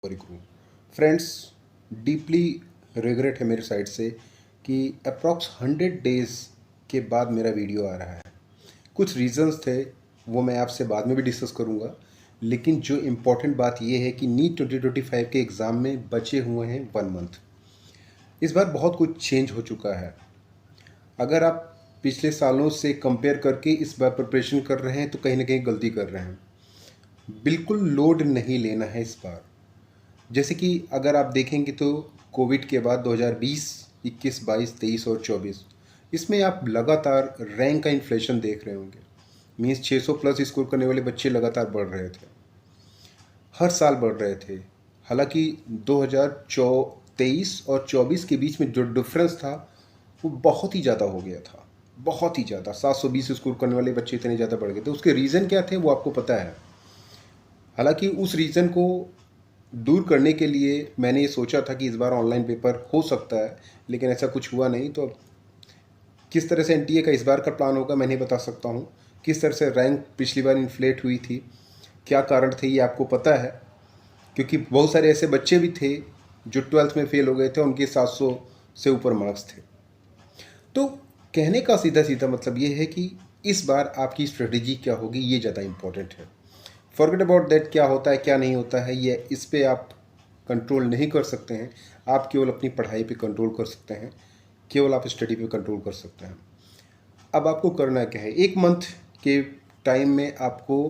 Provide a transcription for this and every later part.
करूँ। Friends, deeply regret है मेरी साइड से कि अप्रॉक्स 100 डेज़ के बाद मेरा वीडियो आ रहा है। कुछ रीज़न्स थे, वो मैं आपसे बाद में भी डिस्कस करूँगा, लेकिन जो इम्पोर्टेंट बात ये है कि नीट 2025 के एग्ज़ाम में बचे हुए हैं 1 मंथ। इस बार बहुत कुछ चेंज हो चुका है। अगर आप पिछले सालों से कंपेयर करके इस बार प्रिपरेशन कर रहे हैं तो कहीं ना कहीं गलती कर रहे हैं। बिल्कुल लोड नहीं लेना है इस बार। जैसे कि अगर आप देखेंगे तो कोविड के बाद 2020, 21, 22, 23 और 24 इसमें आप लगातार रैंक का इन्फ्लेशन देख रहे होंगे। मीन्स 600 प्लस स्कोर करने वाले बच्चे लगातार बढ़ रहे थे, हर साल बढ़ रहे थे। हालांकि 2023 और 24 के बीच में जो डिफरेंस था वो बहुत ही ज़्यादा हो गया था, बहुत ही ज़्यादा। 720 स्कोर करने वाले बच्चे इतने ज़्यादा बढ़ गए थे। उसके रीज़न क्या थे वो आपको पता है। हालांकि उस रीज़न को दूर करने के लिए मैंने ये सोचा था कि इस बार ऑनलाइन पेपर हो सकता है, लेकिन ऐसा कुछ हुआ नहीं। तो किस तरह से एनटीए का इस बार का प्लान होगा मैं नहीं बता सकता हूँ। किस तरह से रैंक पिछली बार इन्फ्लेट हुई थी, क्या कारण थे, ये आपको पता है, क्योंकि बहुत सारे ऐसे बच्चे भी थे जो 12th में फेल हो गए थे, उनके 700 से ऊपर मार्क्स थे। तो कहने का सीधा सीधा मतलब ये है कि इस बार आपकी स्ट्रेटेजी क्या होगी ये ज़्यादा इम्पोर्टेंट है। फॉरगेट अबाउट दैट क्या होता है क्या नहीं होता है, ये इस पे आप कंट्रोल नहीं कर सकते हैं। आप केवल अपनी पढ़ाई पे कंट्रोल कर सकते हैं, केवल आप स्टडी पे कंट्रोल कर सकते हैं। अब आपको करना क्या है, 1 मंथ के टाइम में आपको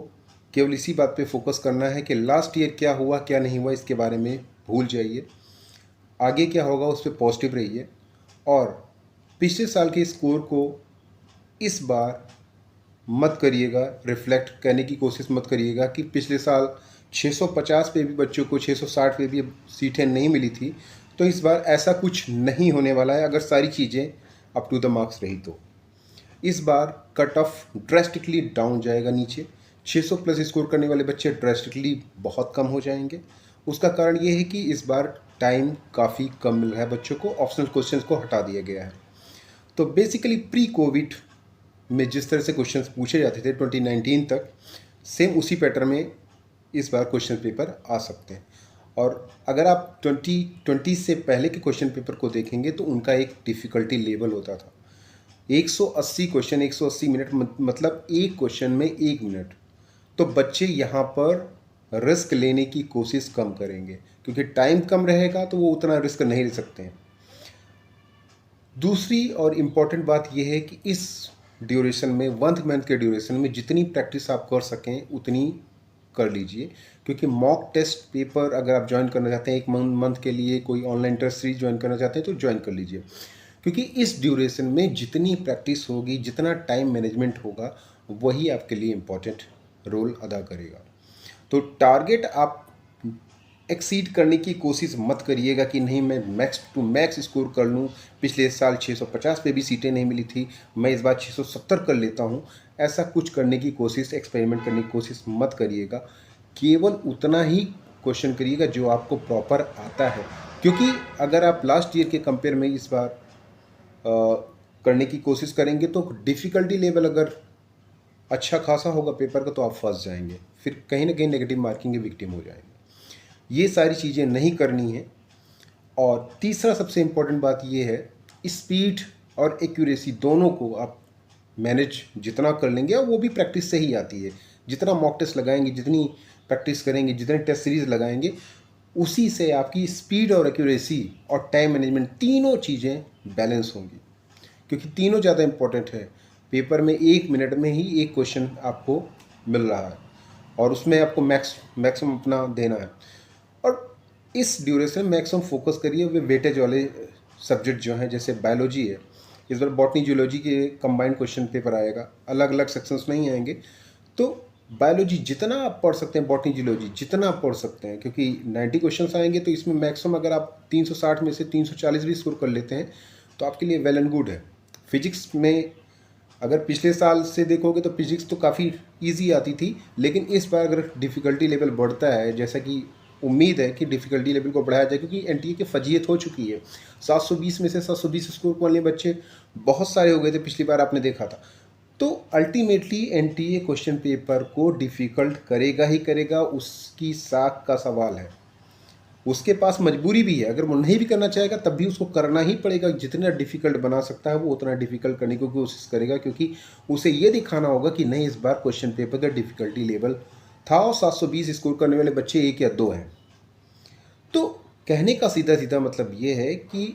केवल इसी बात पे फोकस करना है कि लास्ट ईयर क्या हुआ क्या नहीं हुआ इसके बारे में भूल जाइए। आगे क्या होगा उस पर पॉजिटिव रहिए, और पिछले साल के स्कोर को इस बार मत करिएगा, रिफ्लेक्ट करने की कोशिश मत करिएगा कि पिछले साल 650 पे भी बच्चों को 660 पे भी सीटें नहीं मिली थी। तो इस बार ऐसा कुछ नहीं होने वाला है अगर सारी चीज़ें अप टू द मार्क्स रही तो। इस बार कट ऑफ ड्रेस्टिकली डाउन जाएगा नीचे। 600 प्लस स्कोर करने वाले बच्चे ड्रेस्टिकली बहुत कम हो जाएंगे। उसका कारण ये है कि इस बार टाइम काफ़ी कम मिल रहा है बच्चों को, ऑप्शनल क्वेश्चंस को हटा दिया गया है। तो बेसिकली प्री कोविड में जिस तरह से क्वेश्चंस पूछे जाते थे 2019 तक, सेम उसी पैटर्न में इस बार क्वेश्चन पेपर आ सकते हैं। और अगर आप 2020 से पहले के क्वेश्चन पेपर को देखेंगे तो उनका एक डिफ़िकल्टी लेवल होता था। 180 क्वेश्चन, 180 मिनट, मतलब एक क्वेश्चन में 1 मिनट। तो बच्चे यहाँ पर रिस्क लेने की कोशिश कम करेंगे, क्योंकि टाइम कम रहेगा तो वो उतना रिस्क नहीं ले सकते हैं। दूसरी और इम्पॉर्टेंट बात यह है कि इस ड्यूरेशन में, 1 मंथ के ड्यूरेशन में जितनी प्रैक्टिस आप कर सकें उतनी कर लीजिए। क्योंकि मॉक टेस्ट पेपर अगर आप ज्वाइन करना चाहते हैं 1 मंथ के लिए, कोई ऑनलाइन टेस्ट सीरीज ज्वाइन करना चाहते हैं तो ज्वाइन कर लीजिए। क्योंकि इस ड्यूरेशन में जितनी प्रैक्टिस होगी, जितना टाइम मैनेजमेंट होगा, वही आपके लिए इम्पोर्टेंट रोल अदा करेगा। तो टारगेट आप एक्सीड करने की कोशिश मत करिएगा कि नहीं मैं मैक्स टू मैक्स स्कोर कर लूँ। पिछले साल 650 पे भी सीटें नहीं मिली थी, मैं इस बार 670 कर लेता हूँ। ऐसा कुछ करने की कोशिश, एक्सपेरिमेंट करने की कोशिश मत करिएगा। केवल उतना ही क्वेश्चन करिएगा जो आपको प्रॉपर आता है। क्योंकि अगर आप लास्ट ईयर के कंपेयर में इस बार करने की कोशिश करेंगे तो डिफ़िकल्टी लेवल अगर अच्छा खासा होगा पेपर का तो आप फंस जाएंगे, फिर कहीं ना कहीं नेगेटिव मार्किंग के विक्टिम हो जाएंगे। ये सारी चीज़ें नहीं करनी है। और तीसरा सबसे इम्पोर्टेंट बात ये है, स्पीड और एक्यूरेसी दोनों को आप मैनेज जितना कर लेंगे, और वो भी प्रैक्टिस से ही आती है। जितना मॉक टेस्ट लगाएंगे, जितनी प्रैक्टिस करेंगे, जितने टेस्ट सीरीज लगाएंगे, उसी से आपकी स्पीड और एक्यूरेसी और टाइम मैनेजमेंट तीनों चीज़ें बैलेंस होंगी। क्योंकि तीनों ज़्यादा इम्पोर्टेंट है। पेपर में 1 मिनट में ही एक क्वेश्चन आपको मिल रहा है और उसमें आपको मैक्सिमम अपना देना है। और इस ड्यूरेशन में मैक्सिमम फोकस करिए वे वेटेज वाले सब्जेक्ट जो हैं, जैसे बायोलॉजी है, इस बार बॉटनी जूलॉजी के कंबाइंड क्वेश्चन पेपर आएगा, अलग अलग सेक्शंस नहीं आएंगे। तो बायोलॉजी जितना आप पढ़ सकते हैं, बॉटनी जूलॉजी जितना आप पढ़ सकते हैं, क्योंकि 90 क्वेश्चन आएंगे तो इसमें मैक्सिमम अगर आप 360 में से 340 भी स्कोर कर लेते हैं तो आपके लिए वेल एंड गुड है। फिजिक्स में अगर पिछले साल से देखोगे तो फिजिक्स तो काफ़ी इजी आती थी, लेकिन इस बार अगर डिफ़िकल्टी लेवल बढ़ता है, जैसा कि उम्मीद है कि डिफ़िकल्टी लेवल को बढ़ाया जाए, क्योंकि एनटीए की फजीयत हो चुकी है। 720 में से 720 स्कोर वाले बच्चे बहुत सारे हो गए थे पिछली बार, आपने देखा था। तो अल्टीमेटली एनटीए क्वेश्चन पेपर को डिफ़िकल्ट करेगा ही करेगा, उसकी साख का सवाल है। उसके पास मजबूरी भी है, अगर वो नहीं भी करना चाहेगा तब भी उसको करना ही पड़ेगा। जितना डिफ़िकल्ट बना सकता है वो उतना डिफ़िकल्ट करने की कोशिश करेगा, क्योंकि उसे ये दिखाना होगा कि नहीं, इस बार क्वेश्चन पेपर का डिफ़िकल्टी लेवल था और 720 स्कोर करने वाले बच्चे 1 या 2 हैं। तो कहने का सीधा सीधा मतलब ये है कि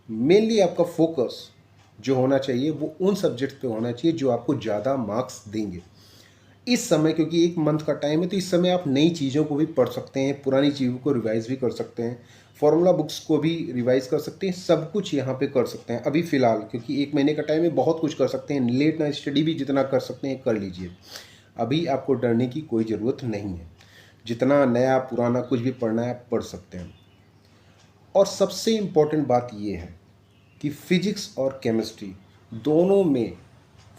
मेनली आपका फोकस जो होना चाहिए वो उन सब्जेक्ट पे होना चाहिए जो आपको ज़्यादा मार्क्स देंगे इस समय, क्योंकि 1 मंथ का टाइम है। तो इस समय आप नई चीज़ों को भी पढ़ सकते हैं, पुरानी चीज़ों को रिवाइज़ भी कर सकते हैं, फॉर्मूला बुक्स को भी रिवाइज़ कर सकते हैं, सब कुछ यहाँ पे कर सकते हैं अभी फ़िलहाल, क्योंकि 1 महीने का टाइम है, बहुत कुछ कर सकते हैं। लेट नाइट स्टडी भी जितना कर सकते हैं कर लीजिए। अभी आपको डरने की कोई ज़रूरत नहीं है, जितना नया पुराना कुछ भी पढ़ना है आप पढ़ सकते हैं। और सबसे इम्पॉर्टेंट बात ये है कि फिजिक्स और केमिस्ट्री दोनों में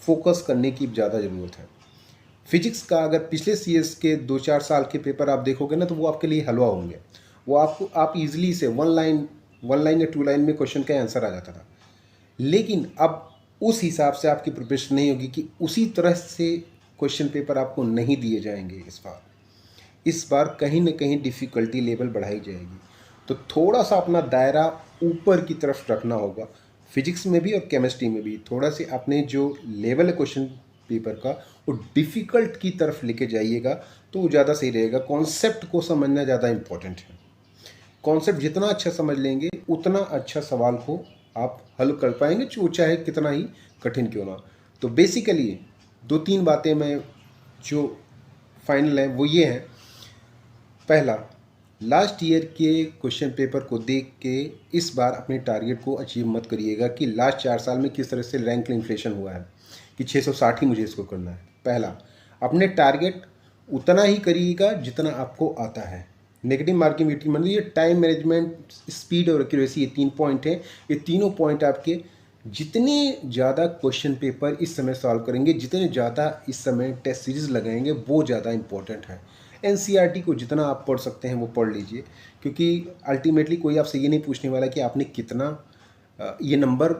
फोकस करने की ज़्यादा ज़रूरत है। फिजिक्स का अगर पिछले सीएस के 2-4 साल के पेपर आप देखोगे ना, तो वो आपके लिए हलवा होंगे। वो आपको आप इजीली से वन लाइन या 2 लाइन में क्वेश्चन का आंसर आ जाता था। लेकिन अब उस हिसाब से आपकी प्रिपरेशन नहीं होगी कि उसी तरह से क्वेश्चन पेपर आपको नहीं दिए जाएंगे इस बार कहीं न कहीं डिफ़िकल्टी लेवल बढ़ाई जाएगी। तो थोड़ा-सा अपना दायरा ऊपर की तरफ रखना होगा। फिजिक्स में भी और केमिस्ट्री में भी थोड़ा-से अपने जो लेवल है क्वेश्चन पेपर का, वो डिफ़िकल्ट की तरफ लेके जाइएगा, तो वो ज़्यादा सही रहेगा। कॉन्सेप्ट को समझना ज़्यादा इम्पोर्टेंट है। कॉन्सेप्ट जितना अच्छा समझ लेंगे, उतना अच्छा सवाल को आप हल कर पाएँगे, जो चाहे कितना ही कठिन क्यों ना। तो बेसिकली 2-3 बातें मैं जो फाइनल हैं वो ये हैं। पहला, लास्ट ईयर के क्वेश्चन पेपर को देख के इस बार अपने टारगेट को अचीव मत करिएगा कि लास्ट 4 साल में किस तरह से रैंक इन्फ्लेशन हुआ है कि 660 ही मुझे इसको करना है। पहला, अपने टारगेट उतना ही करिएगा जितना आपको आता है। नेगेटिव मार्किंग मतलब ये टाइम मैनेजमेंट, स्पीड और एक्यूरेसी, ये 3 पॉइंट हैं। ये तीनों पॉइंट आपके जितने ज़्यादा क्वेश्चन पेपर इस समय सॉल्व करेंगे, जितने ज़्यादा इस समय टेस्ट सीरीज़ लगाएंगे, वो ज़्यादा इंपॉर्टेंट है। एनसीईआरटी को जितना आप पढ़ सकते हैं वो पढ़ लीजिए, क्योंकि अल्टीमेटली कोई आपसे ये नहीं पूछने वाला कि आपने कितना ये नंबर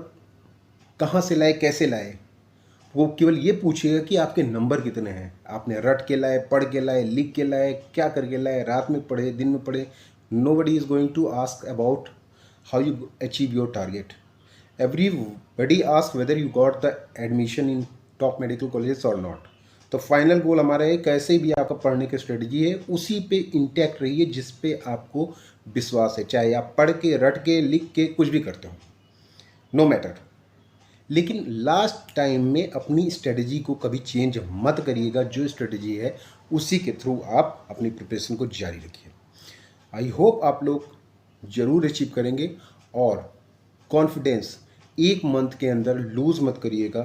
कहाँ से लाए, कैसे लाए। वो केवल ये पूछेगा कि आपके नंबर कितने हैं, आपने रट के लाए, पढ़ के लाए, लिख के लाए, क्या करके लाए, रात में पढ़े, दिन में पढ़े। Nobody is going to ask about how you achieve your target. Everybody ask whether you got the admission in top medical colleges और नॉट। तो फाइनल गोल हमारा है, कैसे भी आपका पढ़ने की स्ट्रेटजी है उसी पे इंटैक्ट रहिए जिस पे आपको विश्वास है, चाहे आप पढ़ के, रट के, लिख के कुछ भी करते हो, नो मैटर। लेकिन लास्ट टाइम में अपनी स्ट्रेटजी को कभी चेंज मत करिएगा। जो स्ट्रेटजी है उसी के थ्रू आप अपनी प्रिपरेशन को जारी रखिए। आई होप आप लोग ज़रूर अचीव करेंगे। और कॉन्फिडेंस 1 मंथ के अंदर लूज़ मत करिएगा।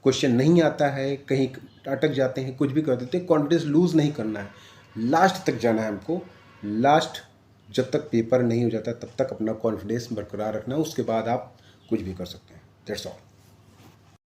क्वेश्चन नहीं आता है, कहीं अटक जाते हैं, कुछ भी कर देते हैं, कॉन्फिडेंस लूज़ नहीं करना है। लास्ट तक जाना है हमको। लास्ट जब तक पेपर नहीं हो जाता तब तक अपना कॉन्फिडेंस बरकरार रखना है, उसके बाद आप कुछ भी कर सकते हैं। That's all.